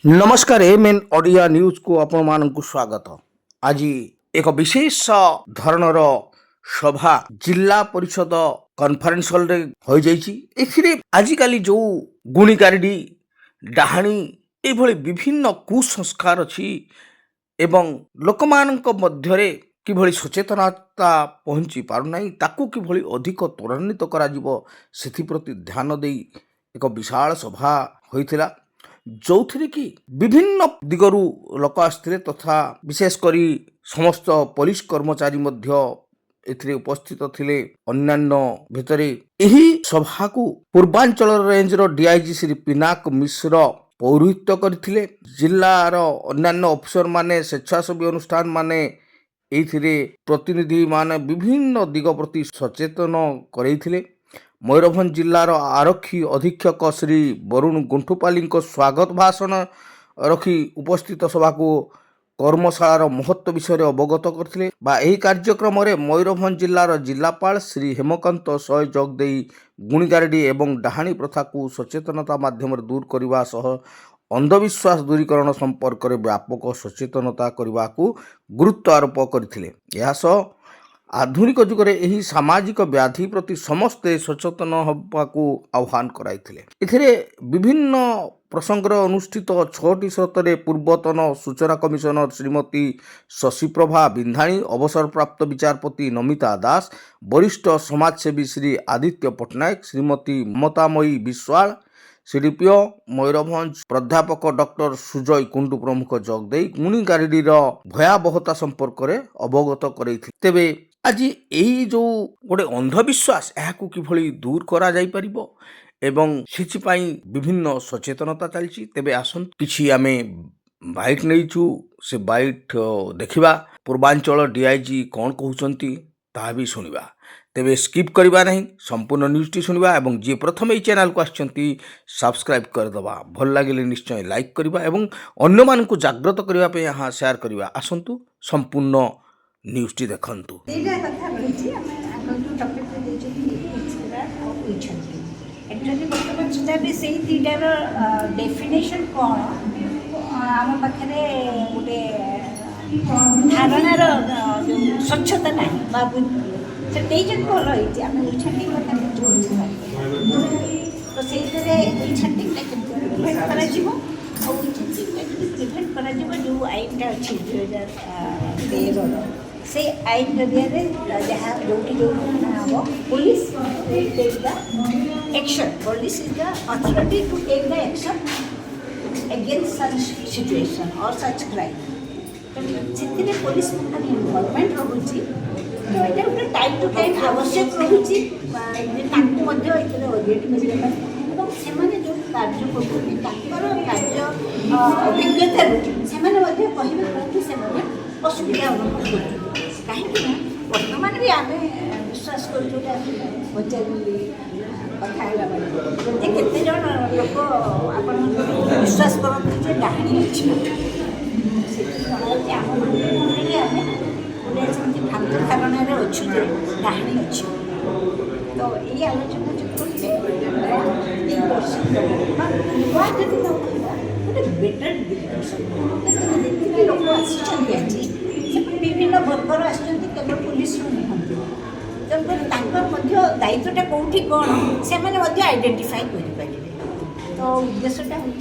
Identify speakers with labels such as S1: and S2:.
S1: नमस्कार MN Odia news को आपण मानकु स्वागत। आज एक विशेष धरणर सभा जिला परिषद कॉन्फ्रेंस हॉल रे हो जाइछि। एथिरे आजिकाली जो गुणीगारिडी डाहाणी एभली विभिन्न कुसंस्कार अछि एवं लोकमानक मध्यरे किभଳି सचेतनता पहुँची पारुनाई ताकू किभଳି अधिक त्वरान्वित कराजिवो सेथिप्रति ध्यान देई एक विशाल सभा होइथिला, जो कि विभिन्न दिगरु लोक आसते तथा विशेष करी समस्त पुलिस कर्मचारी मध्य एथिरे उपस्थित थिले। अन्यान्य भितरे एही सभा को पूर्वांचल रेंज रो डीआईजी श्री पिनाक मिश्र पौरोहित्य करथिले। जिल्लार अन्यान्य अफिसर माने स्वेच्छासेवी अनुष्ठान माने एथिरे प्रतिनिधि माने विभिन्न दिग प्रति सचेतन करैथिले। मयूरभंज जिलार आरक्षी अधीक्षक श्री वरुण गुंठुपाली स्वागत भाषण रखी उपस्थित सभा को कर्मशालार महत्व विषय अवगत करथिले। बा एही कार्यक्रम रे मयूरभंज जिलार जिलापाल श्री हेमकांत सह जोग देई गुणीगारिडी एवं डाहाणी प्रथा को सचेतनता माध्यम दूर करने सह अंधविश्वास दूरीकरण संपर्क में व्यापक सचेतनता करने को गुरुत्व आरोप करथिले। यह सह आधुनिक जुगरे एही सामाजिक व्याधि प्रति समस्ते सचेतन होबाकू आह्वान कराइथिले। एथिरे विभिन्न प्रसंगर अनुष्ठित 6टी सत्रे पूर्वतन सूचना कमिशनर श्रीमती शशिप्रभा बिंधाणी, अवसरप्राप्त विचारपति नमिता दास, वरिष्ठ समाजसेवी श्री आदित्य पट्टनायक, श्रीमती ममतामयी विश्वाल, सीडीपीओ मयूरभंज प्राध्यापक डॉक्टर सुजय कुंडू प्रमुख जोग देई गुणीगारिडीर भयावहता संपर्क में अवगत करैथिले। तेबे आज यही जो गोटे अंधविश्वास यहाँ किभली दूर करा जाई परिबो एवं सेचिपाई विभिन्न सचेतनता चलछि। तेबे आसन किछि आमे बाइट नैछु, से बाइट देखिबा, पूर्वांचल डीआईजी कौन कहउचंती ता भी सुनिबा। तेबे स्किप करबा नहीं, संपूर्ण न्यूज़टी सुनिबा एवं जे प्रथम এই चैनल को आछंती सब्सक्राइब कर दबा। भल लागिले निश्चय लाइक करबा एवं अन्य मानकु जागृत करबा पे यहाँ शेयर करबा। आसंतु संपूर्ण न्यूज़टी देखंतु।
S2: एटा कथा रहिछि ଆମେ आगो जो टॉपिक पे देछथि एक्सप्लोर और पूछथि एक्चुअली वर्तमान सुधा भी सेही तीटार डेफिनेशन कोन हम पाखरे गोटे धारणार जो स्वच्छता नाही बाबू से तेजन भल होइछि ଆମେ छाटी कथा जोछि तो सेही तरे ई छाटी टा प्रिवेंट करा जिवो और छाटी टा प्रिवेंट करा जिवो जो आइनटा अछि 2013 से आईन जरिया जहाँ जो हम police take the action, police is the authority to take the action against such situation और सच क्राइम। से पुलिस इनवॉल्वमेंट रोचे तो ये गोटे टाइम टू टाइम आवश्यक रोचे ओरिएंट मिलने से जो कार्य कर कार्य अभिज्ञता से कहे असुविधा अनुभव करते कहीं बर्तमान भी आम विश्वास कर कथा केते जन लोक आप विश्वास करते डाहाणी अच्छी आम गोटे भ्रांत धारण अच्छु डाहाणी अच्छी तो ये आलोचना जो करें वर्ष नुआ जब गोटे बेटर जितने लोक आज विभिन्न वर्गर आसुच्च पुलिस नुहति तेणुकर दायित्वटा कौटी कौन से आइडेंटिफाई करें तो उद्देश्यटा हूँ